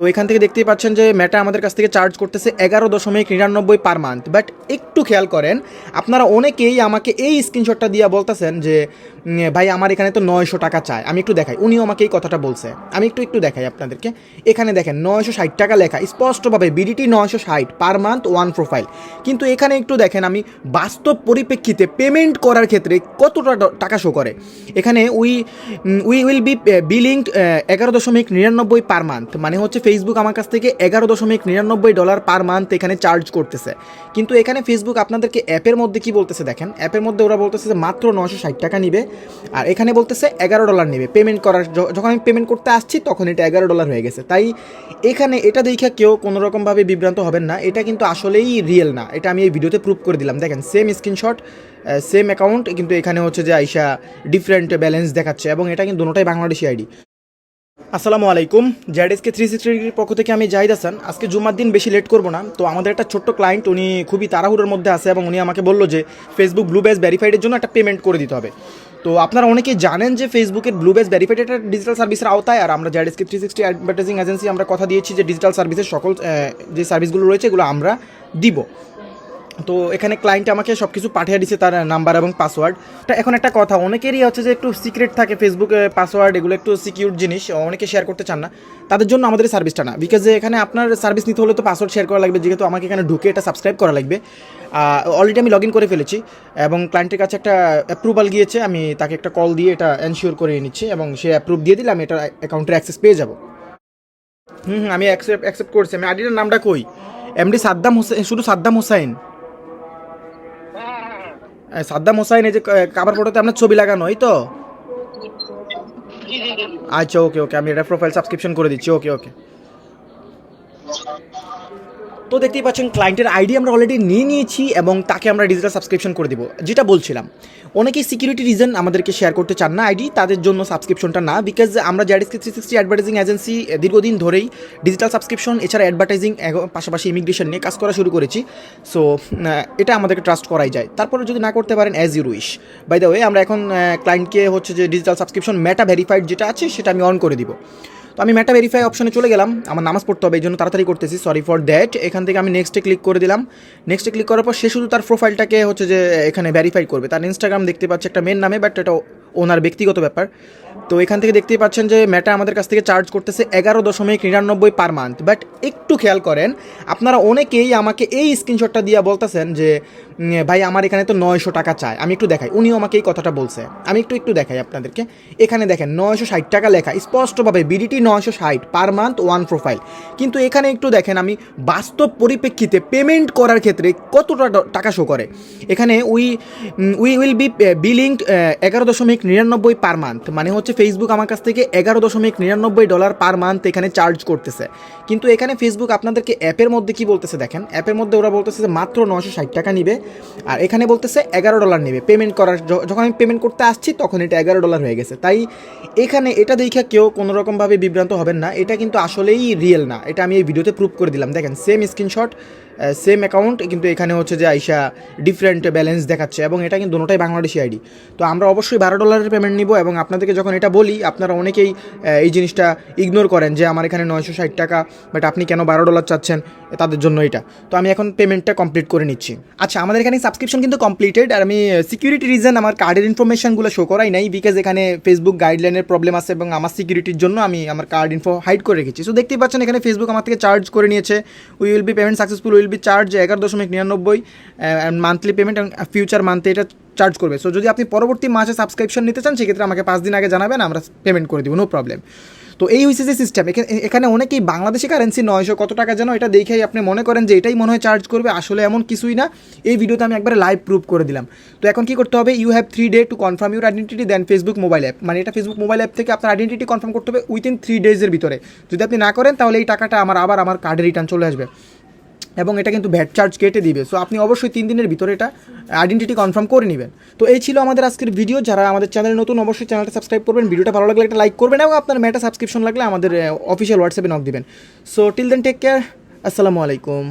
তো এখান থেকে দেখতেই পাচ্ছেন যে মেটা আমাদের কাছ থেকে চার্জ করতেছে 11.99 পার মান্থ। বাট একটু খেয়াল করেন, আপনারা অনেকেই আমাকে এই স্ক্রিনশটটা দিয়ে বলতেছেন যে ভাই আমার এখানে তো 900 টাকা চায়। আমি একটু দেখাই, উনিও আমাকে এই কথাটা বলছে। আমি একটু দেখাই আপনাদেরকে। এখানে দেখেন 960 টাকা লেখা স্পষ্টভাবে, BDT 960 per month one profile. কিন্তু এখানে একটু দেখেন আমি বাস্তব পরিপ্রেক্ষিতে পেমেন্ট করার ক্ষেত্রে কতটা টাকা শো করে। এখানে we will be billed 11.99 per month, মানে হচ্ছে ফেসবুক আমার কাছ থেকে $11.99 পার মান্থ এখানে চার্জ করতেছে। কিন্তু এখানে ফেসবুক আপনাদেরকে অ্যাপের মধ্যে কি বলতেছে দেখেন, অ্যাপের মধ্যে ওরা বলতেছে যে মাত্র 960 টাকা নিবে, আর এখানে বলতেছে $11 নেবে পেমেন্ট করার। যখন আমি পেমেন্ট করতে আসছি তখন এটা $11 হয়ে গেছে। তাই এখানে এটা দেখে কেউ কোনোরকমভাবে বিভ্রান্ত হবেন না, এটা কিন্তু আসলেই রিয়েল না। এটা আমি এই ভিডিওতে প্রুভ করে দিলাম। দেখেন সেম স্ক্রিনশট, সেম অ্যাকাউন্ট, কিন্তু এখানে হচ্ছে যে আইসা ডিফারেন্ট ব্যালেন্স দেখাচ্ছে, এবং এটা কিন্তু দুটোটাই বাংলাদেশি আইডি। আসসালামু আলাইকুম, জেডএসকে 360 ডিগ্রির পক্ষ থেকে আমি জাহিদ হাসান। আজকে জুম্মার দিন বেশি লেট করবো না। তো আমাদের একটা ছোট্ট ক্লায়েন্ট, উনি খুবই তাড়াহুড়োর মধ্যে আছে, এবং উনি আমাকে বললো যে ফেসবুক ব্লু বেজ ভেরিফাইডের জন্য একটা পেমেন্ট করে দিতে হবে। তো আপনারা অনেকেই জানেন যে ফেসবুকের ব্লু বেজ ভেরিফাইড একটা ডিজিটাল সার্ভিসের আওতায়, আর আমরা জেডএসকে 360 অ্যাডভার্টাইজিং এজেন্সি আমরা কথা দিয়েছি যে ডিজিটাল সার্ভিসের সকল যে সার্ভিসগুলো রয়েছে এগুলো আমরা দিব। তো এখানে ক্লায়েন্ট আমাকে সব কিছু পাঠিয়ে দিচ্ছে, তার নাম্বার এবং পাসওয়ার্ড। এখন একটা কথা, অনেকেরই হচ্ছে যে একটু সিক্রেট থাকে ফেসবুকে পাসওয়ার্ড, এগুলো একটু সিকিউর জিনিস, অনেকে শেয়ার করতে চান না। তাদের জন্য আমাদের সার্ভিসটা না, বিকজ এখানে আপনার সার্ভিস নিতে হলে তো পাসওয়ার্ড শেয়ার করা লাগবে, যেহেতু আমাকে এখানে ঢুকে এটা সাবস্ক্রাইব করা লাগবে। অলরেডি আমি লগ ইন করে ফেলেছি, এবং ক্লায়েন্টের কাছে একটা অ্যাপ্রুভাল গিয়েছে। আমি তাকে একটা কল দিয়ে এটা এনশিওর করে নিচ্ছি, এবং সে অ্যাপ্রুভ দিয়ে দিলে আমি এটা অ্যাকাউন্টের অ্যাক্সেস পেয়ে যাবো। আমি অ্যাকসেপ্ট করছি। আমি আইডিটার নামটা কই, এমডি সাদ্দাম হোসেন, শুধু সাদ্দাম হোসাইন। সাদ্দাম হোসাইন, এই যে কাভার ফটোতে আপনার ছবি লাগানো, এই তো? আচ্ছা, ওকে, আমি এটা প্রোফাইল সাবস্ক্রিপশন করে দিচ্ছি। ওকে। তো দেখতেই পাচ্ছেন ক্লায়েন্টের আইডি আমরা অলরেডি নিয়ে নিয়েছি, এবং তাকে আমরা ডিজিটাল সাবস্ক্রিপশন করে দিব। যেটা বলছিলাম, অনেকেই সিকিউরিটি রিজন আমাদেরকে শেয়ার করতে চান না আইডি, তাদের জন্য সাবস্ক্রিপশনটা না। বিকজ আমরা জেডএসকে 360 অ্যাডভার্টাইজিং এজেন্সি দীর্ঘদিন ধরেই ডিজিটাল সাবস্ক্রিপশন এছাড়া অ্যাডভার্টাইজিং পাশাপাশি ইমিগ্রেশন নিয়ে কাজ করা শুরু করেছি। সো এটা আমাদেরকে ট্রাস্ট করাই যায়। তারপরে যদি না করতে পারেন, as you wish. By the way, আমরা এখন ক্লায়েন্টকে হচ্ছে যে ডিজিটাল সাবস্ক্রিপশন মেটা ভেরিফাইড যেটা আছে সেটা আমি অন করে দিব। তো আমি মেটা ভেরিফাই অপশনে চলে গেলাম, আমার নামাজ পড়তে হবে এই জন্য তাড়াতাড়ি করতেছি, সরি ফর দ্যাট। এখান থেকে আমি নেক্সটে ক্লিক করে দিলাম। নেক্সটে ক্লিক করার পর সে শুধু তার প্রোফাইলটাকে হচ্ছে যে এখানে ভেরিফাই করবে। তার ইনস্টাগ্রাম দেখতে পাচ্ছে একটা মেন নামে, বাট এটা ওনার ব্যক্তিগত ব্যাপার। তো এখান থেকে দেখতেই পাচ্ছেন যে মেটা আমাদের কাছ থেকে চার্জ করতেছে 11.99 পার মান্থ। বাট একটু খেয়াল করেন, আপনারা অনেকেই আমাকে এই স্ক্রিনশটটা দিয়ে বলতেছেন যে ভাই আমার এখানে তো 900 টাকা চায়। আমি একটু দেখাই, উনিও আমাকে এই কথাটা বলছে। আমি একটু দেখাই আপনাদেরকে। এখানে দেখেন 960 টাকা লেখা স্পষ্টভাবে, BDT 960 per month one profile. কিন্তু এখানে একটু দেখেন আমি বাস্তব পরিপ্রেক্ষিতে পেমেন্ট করার ক্ষেত্রে কতটা টাকা শো করে। এখানে will be billed 11.99 per month, মানে হচ্ছে ফেসবুক আমার কাছ থেকে $11.99 পার মান্থ এখানে চার্জ করতেছে। কিন্তু এখানে ফেসবুক আপনাদেরকে অ্যাপের মধ্যে কি বলতেছে দেখেন, অ্যাপের মধ্যে ওরা বলতেছে যে মাত্র 960 টাকা নিবে, আর এখানে বলতেছে $11 নেবে পেমেন্ট করার। যখন আমি পেমেন্ট করতে আসছি তখন এটা $11 হয়ে গেছে। তাই এখানে এটা দেখে কেউ কোনোরকমভাবে বিভ্রান্ত হবেন না, এটা কিন্তু আসলেই রিয়েল না। এটা আমি এই ভিডিওতে প্রুভ করে দিলাম। দেখেন সেম স্ক্রিনশট, সেম অ্যাকাউন্ট, কিন্তু এখানে হচ্ছে যে আইসা ডিফারেন্ট ব্যালেন্স দেখাচ্ছে, এবং এটা কিন্তু দুটোটাই বাংলাদেশি আইডি। তো আমরা অবশ্যই $12 পেমেন্ট নিব, এবং আপনাদেরকে যখন এটা বলি আপনারা অনেকেই এই জিনিসটা ইগনোর করেন যে আমার এখানে 960 টাকা, বাট আপনি কেন $12 চাচ্ছেন, তাদের জন্য এটা। তো আমি এখন পেমেন্টটা কমপ্লিট করে নিচ্ছি। আচ্ছা, আমাদের এখানে সাবস্ক্রিপশন কিন্তু কমপ্লিটেড, আর আমি সিকিউরিটি রিজন আমার কার্ডের ইনফরমেশনগুলো শো করাই নাই, বিকজ এখানে ফেসবুক গাইডলাইনের প্রবলেম আছে, এবং আমার সিকিউরিটির জন্য আমি আমার কার্ড ইনফো হাইড করে রেখেছি। সো দেখতেই পাচ্ছেন এখানে ফেসবুক আমার থেকে চার্জ করে নিয়েছে। Will be payment successful, will be charge 11.99 monthly payment, এবং ফিউচার মান্থে এটা চার্জ করবে। সো যদি আপনি পরবর্তী মাসে সাবস্ক্রিপশন নিতে চান সেক্ষেত্রে আমাকে 5 দিন আগে জানাবেন, আমরা পেমেন্ট করে দিব, নো প্রবলেম। তো এই হয়েছে যে সিস্টেম। এখানে অনেকেই বাংলাদেশি কারেন্সি 900 কত টাকা যেন, এটা দেখেই আপনি মনে করেন যে এটাই মনে হয় চার্জ করবে, আসলে এমন কিছুই না। এই ভিডিওতে আমি একবারে লাইভ প্রুভ করে দিলাম। তো এখন কি করতে হবে, you have 3 day to confirm your identity then Facebook mobile app, মানে এটা ফেসবুক মোবাইল অ্যাপ থেকে আপনার আইডেন্টিটি কনফার্ম করতে হবে উইথিন 3 ডেজের ভিতরে। যদি আপনি না করেন তাহলে এই টাকাটা আমার কার্ডে রিটার্ন চলে আসবে, এবং এটা কিন্তু ভ্যাট চার্জ কেটে দিবে। সো আপনি অবশ্যই 3 দিনের ভিতরে এটা আইডেন্টিটি কনফার্ম করে নেবেন। তো এই ছিল আমাদের আজকের ভিডিও। যারা আমাদের চ্যানেলে নতুন অবশ্যই চ্যানেলটা সাবস্ক্রাইব করবেন, ভিডিওটা ভালো লাগলে একটা লাইক করবেন, এবং আপনার মেটা সাবস্ক্রিপশন লাগলে আমাদের অফিসিয়াল হোয়াটসঅ্যাপে নক দিবেন। So till then take care, আসসালামু আলাইকুম।